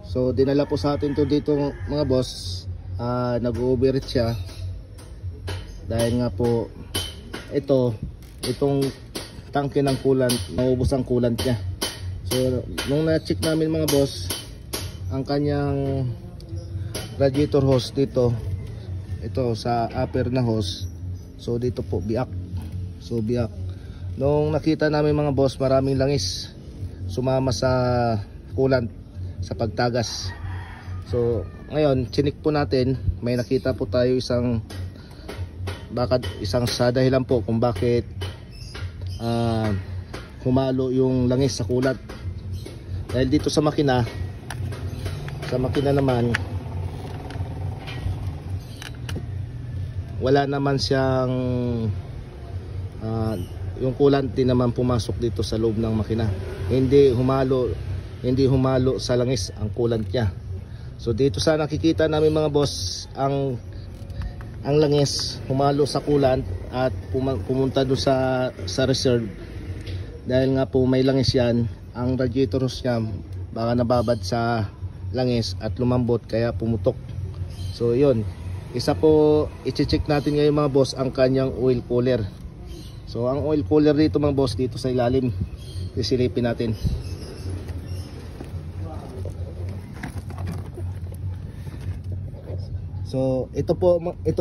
So dinala po sa atin to dito mga boss. Nag-overheat siya dahil nga po itong tangke ng coolant, naubos ang coolant niya. So nung na-check namin mga boss, ang kanyang radiator hose dito, ito sa upper na hose, so dito po biak. So biak. Nung nakita namin mga boss, maraming langis sumama sa coolant sa pagtagas. So ngayon chinik po natin, may nakita po tayo isang sa dahilan po kung bakit humalo yung langis sa coolant. Dahil dito sa makina naman wala naman siyang yung coolant din naman pumasok dito sa loob ng makina. Hindi humalo sa langis ang coolant niya. So dito sa nakikita namin mga boss, ang langis humalo sa coolant at pumunta doon sa reserve. Dahil nga po may langis yan, ang radiator hose niya baka nababad sa langis at lumambot kaya pumutok. So yun, isa po i-check natin ngayon mga boss ang kanyang oil cooler. So ang oil cooler dito mga boss, dito sa ilalim, isilipin natin. So ito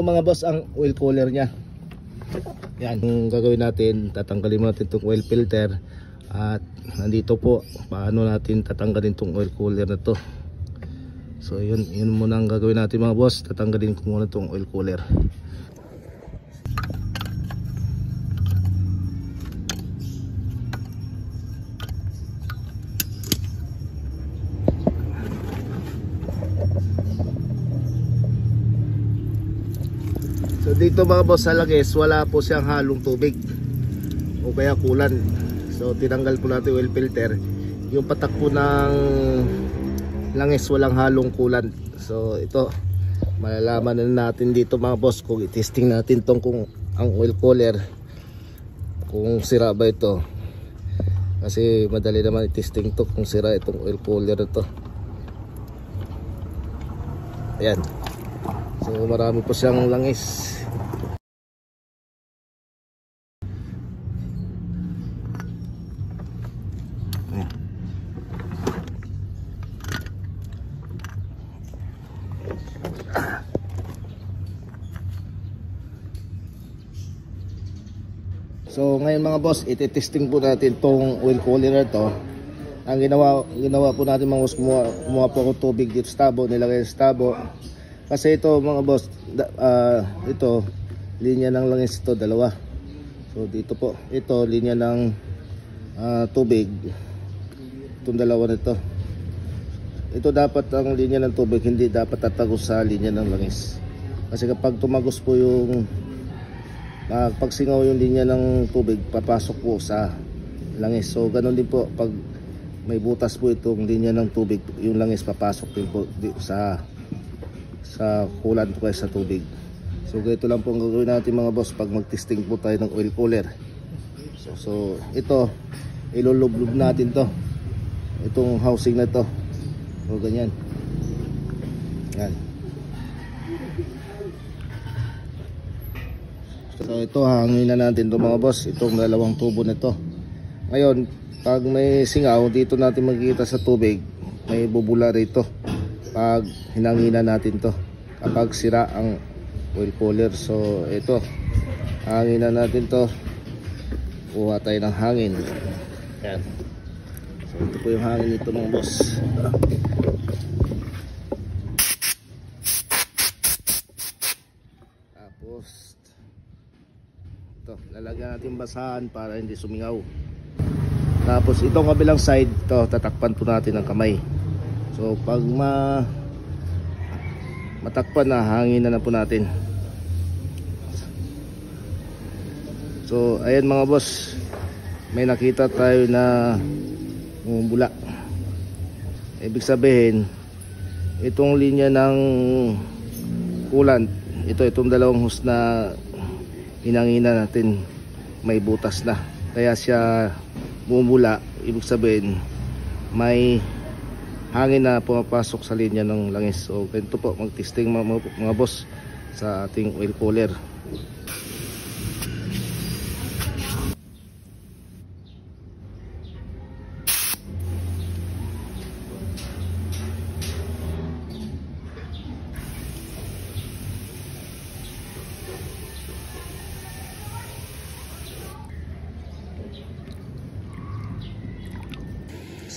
mga boss ang oil cooler nya. Yan, ang gagawin natin, tatanggalin natin itong oil filter. At nandito po paano natin tatanggalin itong oil cooler na to. So yun muna ang gagawin natin mga boss, tatanggalin ko muna itong oil cooler. So dito mga boss sa langis, wala po siyang halong tubig o kaya coolant. So tinanggal po natin oil filter. Yung patak po ng langis walang halong coolant. So ito malalaman na natin dito mga boss kung i-testing natin tong kung ang oil cooler kung sira ba ito. Kasi madali naman i-testing to kung sira itong oil cooler ito. Ayan. So marami po siyang langis. So ngayon mga boss, iti-testing po natin tong oil cooler na to. Ang ginawa po natin mga boss, kumuha po ako tubig dito sa tabo, nilagay sa tabo. Kasi ito mga boss, ito linya ng langis ito, dalawa. So dito po, ito linya ng tubig, itong dalawa nito. Ito dapat ang linya ng tubig, hindi dapat tatagos sa linya ng langis. Kasi kapag tumagos po yung pagsingaw yung linya ng tubig, papasok po sa langis. So ganun din po pag may butas po itong linya ng tubig, yung langis papasok din po sa coolant o kaya sa tubig. So ganito lang po ang gagawin natin mga boss pag mag-testing po tayo ng oil cooler. So ito, ilulublob natin to, itong housing na to. So ganyan. Yan. So ito, hangin na natin to mga boss, itong dalawang tubo nito. Ngayon pag may singaw, dito natin makikita sa tubig, may bubula rito pag hinanginan natin to kapag sira ang oil cooler. So ito, hanginan natin to, kuha tayo ng hangin. Yan. So ito po yung hangin nito mga boss. Tapos ito, lalagyan natin basahan para hindi sumingaw. Tapos itong kabilang side, ito tatakpan po natin ng kamay. So pag matakpan na, hangin na po natin. So ayan mga boss, may nakita tayo na bumubula. Ibig sabihin itong linya ng coolant, itong dalawang hose na hinangina natin, may butas na, kaya siya bumubula. Ibig sabihin may hangin na pumapasok sa linya ng langis. So ganito po mag-testing mga boss sa ating oil cooler.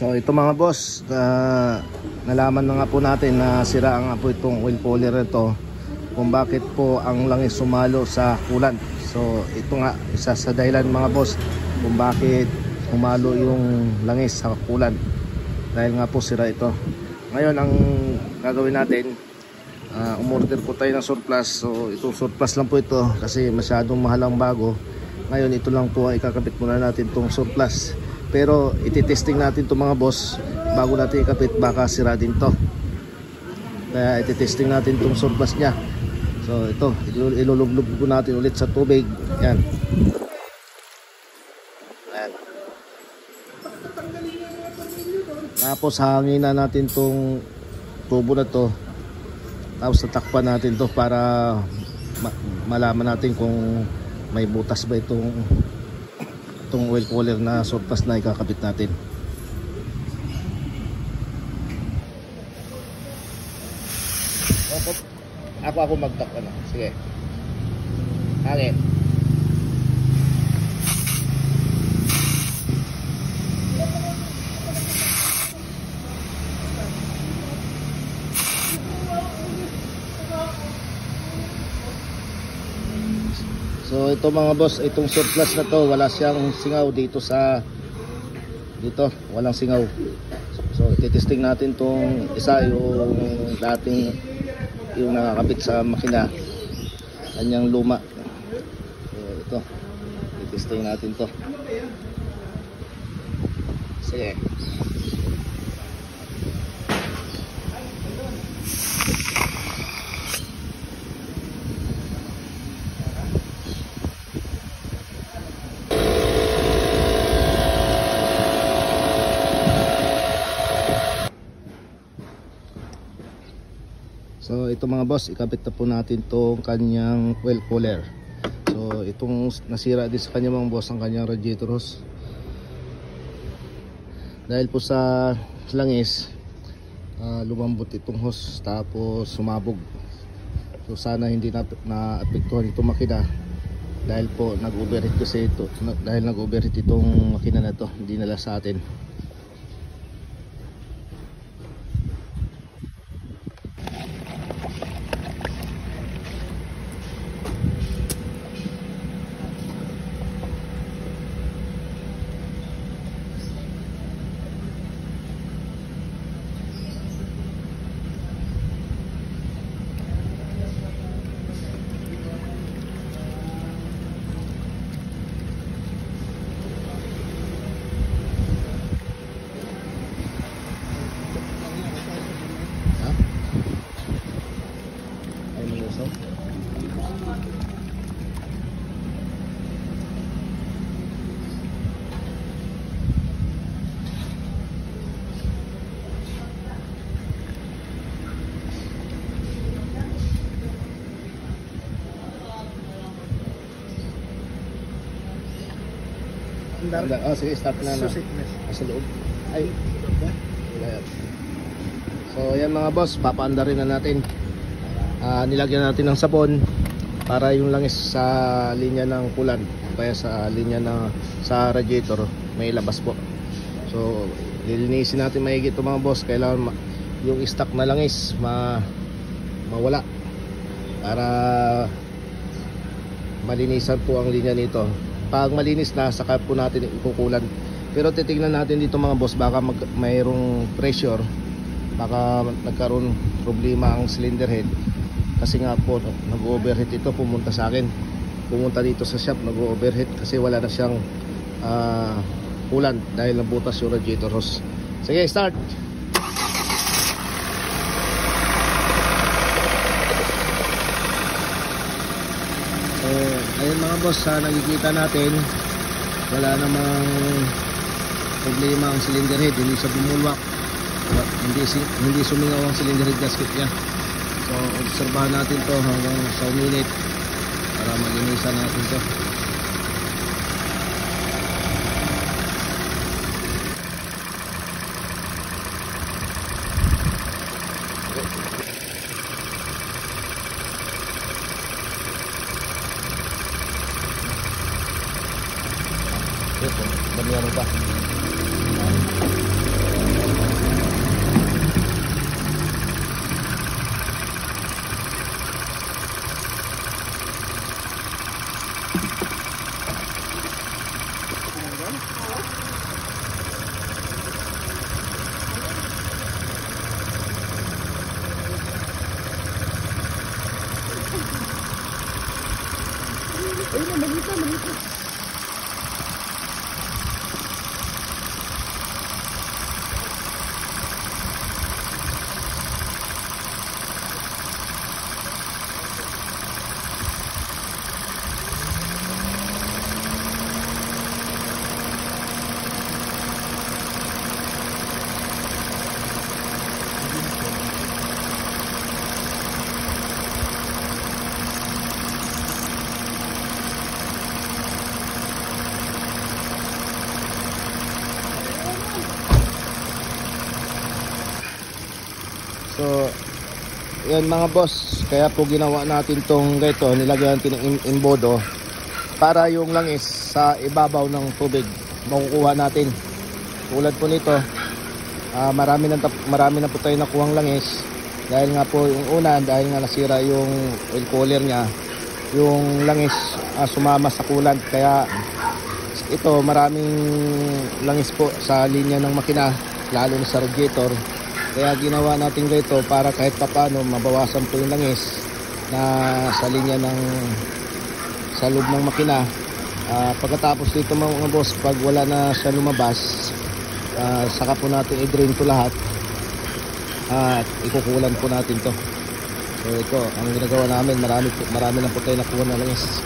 So ito mga boss, nalaman na nga po natin na sira nga po itong oil cooler ito, kung bakit po ang langis sumalo sa coolant. So ito nga isa sa dahilan mga boss kung bakit humalo yung langis sa coolant, dahil nga po sira ito. Ngayon ang gagawin natin, umorder po tayo ng surplus. So itong surplus lang po ito kasi masyadong mahal ang bago. Ngayon ito lang po ay ikakabit muna natin itong surplus. Pero ititesting natin to mga boss bago natin ikapit, baka sira din to. Kaya ititesting natin itong surplus nya. So ito, ilulublog po natin ulit sa tubig. Yan. Yan. Tapos hanginan natin itong tubo na to. Tapos tatakpan natin to para malaman natin kung may butas ba itong oil cooler na surplus na ikakabit natin. Ako magtak na. Sige. Hangin. So ito mga boss, itong surplus na to, wala siyang singaw dito walang singaw. So ititesting natin tong isa, yung dating yung nakakabit sa makina, kanyang luma. So ito, itesting natin to. Sige. So ito mga boss, ikabit na po natin itong kanyang oil cooler. So itong nasira din sa kanya mga boss ang kanyang radiator hose. Dahil po sa langis, lumambot itong hose tapos sumabog. So sana hindi na-apektuhan itong makina, dahil po nag-overheat kasi ito. Dahil nag-overheat itong makina na to, hindi nala sa atin. Oh, sige, start na na. Sa loob. Ay. So, yan mga boss, papaandarin na natin. Nilagyan natin ng sabon para yung langis sa linya ng coolant, kaya sa linya sa radiator may labas po. So, lilinisin natin maigi ito mga boss. Kailangan yung stock na langis mawala para malinisan po ang linya nito. Pag malinis na, saka po natin ikukulan. Pero titignan natin dito mga boss, baka mayroong pressure, baka nagkaroon problema ang cylinder head. Kasi nga po nag-overheat ito. Pumunta dito sa shop, nag-overheat kasi wala na siyang coolant dahil nabutas yung radiator hose. Sige, start. Ayun mga boss, nakikita natin wala namang problema ang cylinder head, hindi siya bumulwak. hindi sumingaw ang cylinder head gasket niya. So obserbahan natin to hanggang sa uminit para malinisan natin to. Ito, dami ano ba? So, yan mga boss, kaya po ginawa natin tong ganito, nilagyan natin ng imbodo para yung langis sa ibabaw ng tubig makukuha natin. Tulad po nito, marami na po tayo nakuhang langis dahil nga po yung una, dahil nga nasira yung oil cooler nya, yung langis sumama sa coolant, kaya ito maraming langis po sa linya ng makina, lalo na sa radiator. Kaya ginawa natin ganito para kahit papano mabawasan po yung langis na sa linya sa loob ng makina. Pagkatapos dito mga boss, pag wala na siya lumabas, saka po natin i-drain to lahat at ikukulan po natin to. So ito ang ginagawa namin, marami na po tayo nakuha na langis.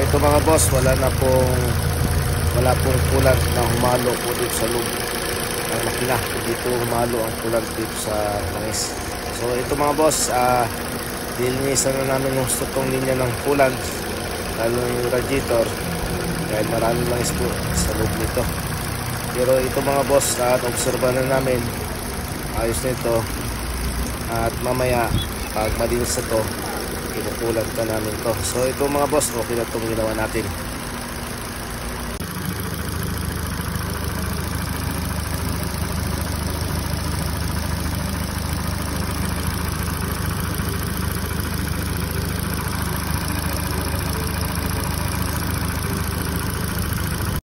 Ito mga boss, wala pong coolant na humalo po dito sa loob ng makina. Dito humalo ang coolant dito sa langis. So ito mga boss, nilinisan na namin yung stotong linya ng coolant, lalo yung radiator, dahil maraming langis po sa loob nito. Pero ito mga boss, obserba na namin, ayos na ito, at mamaya pag malinis na ito, inukulan ka namin to. So ito mga boss, okay na itong ginawa natin.